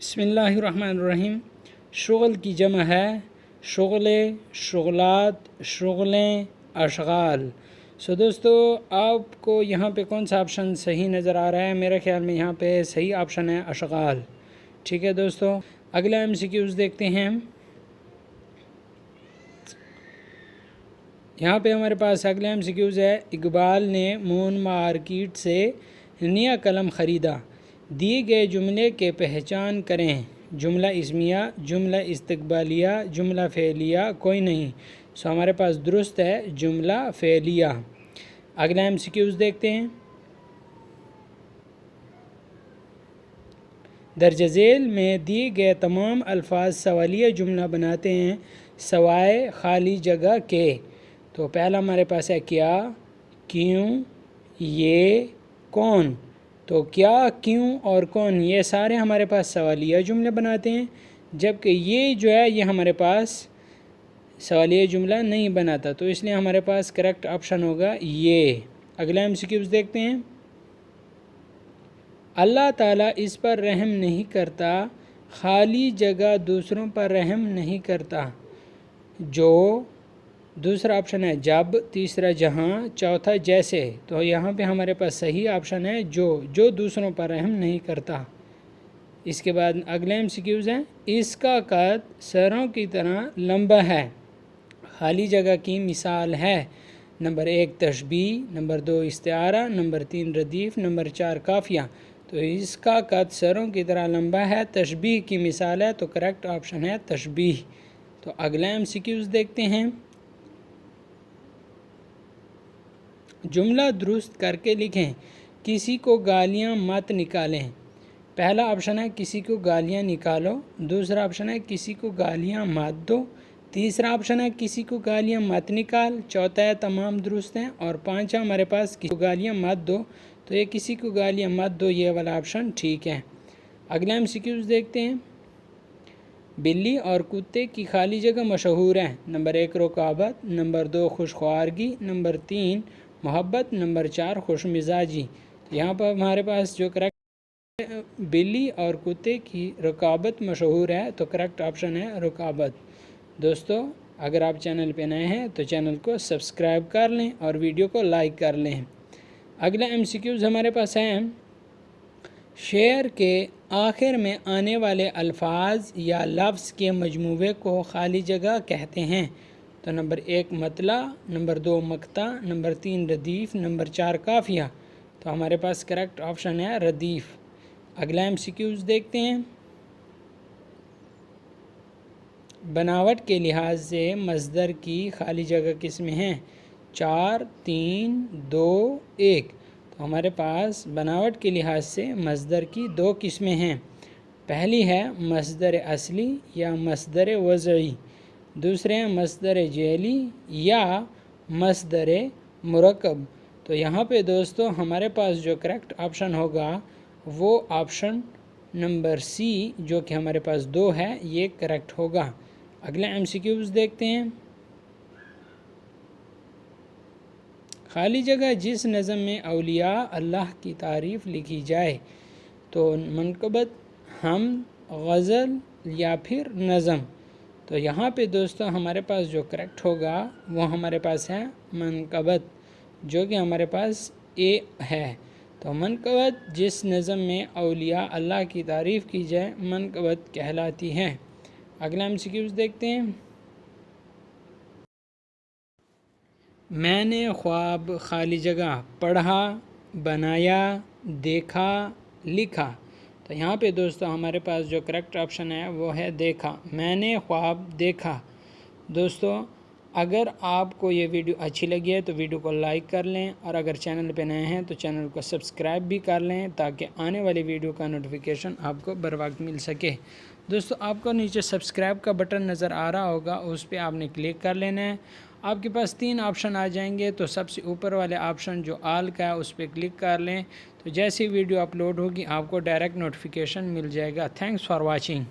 بسم اللہ الرحمن الرحیم۔ شغل کی جمع ہے شغلے، شغلات، شغلیں، اشغال۔ دوستو آپ کو یہاں پہ کون سا آپشن صحیح نظر آ رہا ہے؟ میرے خیال میں یہاں پہ صحیح آپشن ہے اشغال۔ ٹھیک ہے دوستو، اگلا MCQs دیکھتے ہیں۔ یہاں پہ ہمارے پاس اگلا MCQs ہے، اقبال نے مون مارکیٹ سے نیا قلم خریدا۔ دیے گئے جملے کے پہچان کریں۔ جملہ اسمیہ، جملہ استقبالیہ، جملہ فعلیہ، کوئی نہیں۔ ہمارے پاس درست ہے جملہ فعلیہ۔ اگلا MCQs دیکھتے ہیں۔ درجہ ذیل میں دیے گئے تمام الفاظ سوالیہ جملہ بناتے ہیں سوائے خالی جگہ کے۔ تو پہلا ہمارے پاس ہے کیا، کیوں، یہ، کون۔ تو کیا، کیوں اور کون یہ سارے ہمارے پاس سوالیہ جملے بناتے ہیں، جبکہ یہ جو ہے یہ ہمارے پاس سوالیہ جملہ نہیں بناتا، تو اس لیے ہمارے پاس کریکٹ آپشن ہوگا یہ۔ اگلا MCQs دیکھتے ہیں۔ اللہ تعالیٰ اس پر رحم نہیں کرتا، خالی جگہ دوسروں پر رحم نہیں کرتا۔ جو دوسرا آپشن ہے جب، تیسرا جہاں، چوتھا جیسے۔ تو یہاں پہ ہمارے پاس صحیح آپشن ہے جو دوسروں پر رحم نہیں کرتا۔ اس کے بعد اگلا MCQs ہے، اس کا قد سروں کی طرح لمبا ہے۔ خالی جگہ کی مثال ہے۔ نمبر 1 تشبیہ، نمبر 2 استعارہ، نمبر 3 ردیف، نمبر 4 قافیہ۔ تو اس کا قد سروں کی طرح لمبا ہے، تشبیہ کی مثال ہے، تو کریکٹ آپشن ہے تشبیہ۔ تو اگلا MCQs دیکھتے ہیں۔ جملہ درست کر کے لکھیں۔ کسی کو گالیاں مت نکالیں۔ پہلا آپشن ہے کسی کو گالیاں نکالو، دوسرا آپشن ہے کسی کو گالیاں مت دو، تیسرا آپشن ہے کسی کو گالیاں مت نکال، چوتھا ہے تمام درست ہیں، اور پانچواں ہمارے پاس کسی کو گالیاں مت دو۔ تو یہ کسی کو گالیاں مت دو یہ والا آپشن ٹھیک ہے۔ اگلا MCQs دیکھتے ہیں۔ بلی اور کتے کی خالی جگہ مشہور ہے۔ نمبر 1 رقابت، نمبر 2 خوشخوارگی، نمبر 3 محبت، نمبر 4 خوش مزاجی۔ یہاں پر ہمارے پاس جو کریکٹ بلی اور کتے کی رقابت مشہور ہے، تو کریکٹ آپشن ہے رقابت۔ دوستو اگر آپ چینل پہ نئے ہیں تو چینل کو سبسکرائب کر لیں اور ویڈیو کو لائک کر لیں۔ اگلا MCQs ہمارے پاس ہیں، شعر کے آخر میں آنے والے الفاظ یا لفظ کے مجموعے کو خالی جگہ کہتے ہیں۔ تو نمبر 1 مطلع، نمبر 2 مقطع، نمبر 3 ردیف، نمبر 4 قافیہ۔ تو ہمارے پاس کریکٹ آپشن ہے ردیف۔ اگلا MCQs دیکھتے ہیں۔ بناوٹ کے لحاظ سے مصدر کی خالی جگہ کس میں ہیں؟ 4 3 2 1۔ تو ہمارے پاس بناوٹ کے لحاظ سے مصدر کی 2 قسمیں ہیں۔ پہلی ہے مصدر اصلی یا مصدر وضعی، دوسرے ہیں مصدر جعلی یا مصدر مرکب۔ تو یہاں پہ دوستو ہمارے پاس جو کریکٹ آپشن ہوگا وہ آپشن نمبر C جو کہ ہمارے پاس 2 ہے، یہ کریکٹ ہوگا۔ اگلا MCQs دیکھتے ہیں۔ خالی جگہ جس نظم میں اولیاء اللہ کی تعریف لکھی جائے، تو منقبت، حمد، غزل یا پھر نظم۔ تو یہاں پہ دوستو ہمارے پاس جو کریکٹ ہوگا وہ ہمارے پاس ہے منقبت، جو کہ ہمارے پاس A ہے۔ تو منقبت جس نظم میں اولیاء اللہ کی تعریف کی جائے منقبت کہلاتی ہے۔ اگلا MCQs دیکھتے ہیں۔ میں نے خواب خالی جگہ پڑھا، بنایا، دیکھا، لکھا۔ تو یہاں پہ دوستو ہمارے پاس جو کریکٹ آپشن ہے وہ ہے دیکھا۔ میں نے خواب دیکھا۔ دوستو اگر آپ کو یہ ویڈیو اچھی لگی ہے تو ویڈیو کو لائک کر لیں، اور اگر چینل پہ نئے ہیں تو چینل کو سبسکرائب بھی کر لیں تاکہ آنے والی ویڈیو کا نوٹیفیکیشن آپ کو بر وقت مل سکے۔ دوستو آپ کو نیچے سبسکرائب کا بٹن نظر آ رہا ہوگا، اس پہ آپ نے کلک کر لینا ہے۔ آپ کے پاس 3 آپشن آ جائیں گے، تو سب سے اوپر والے آپشن جو آل کا ہے اس پہ کلک کر لیں، تو جیسی ویڈیو اپلوڈ ہوگی آپ کو ڈائریکٹ نوٹیفیکیشن مل جائے گا۔ Thanks for watching.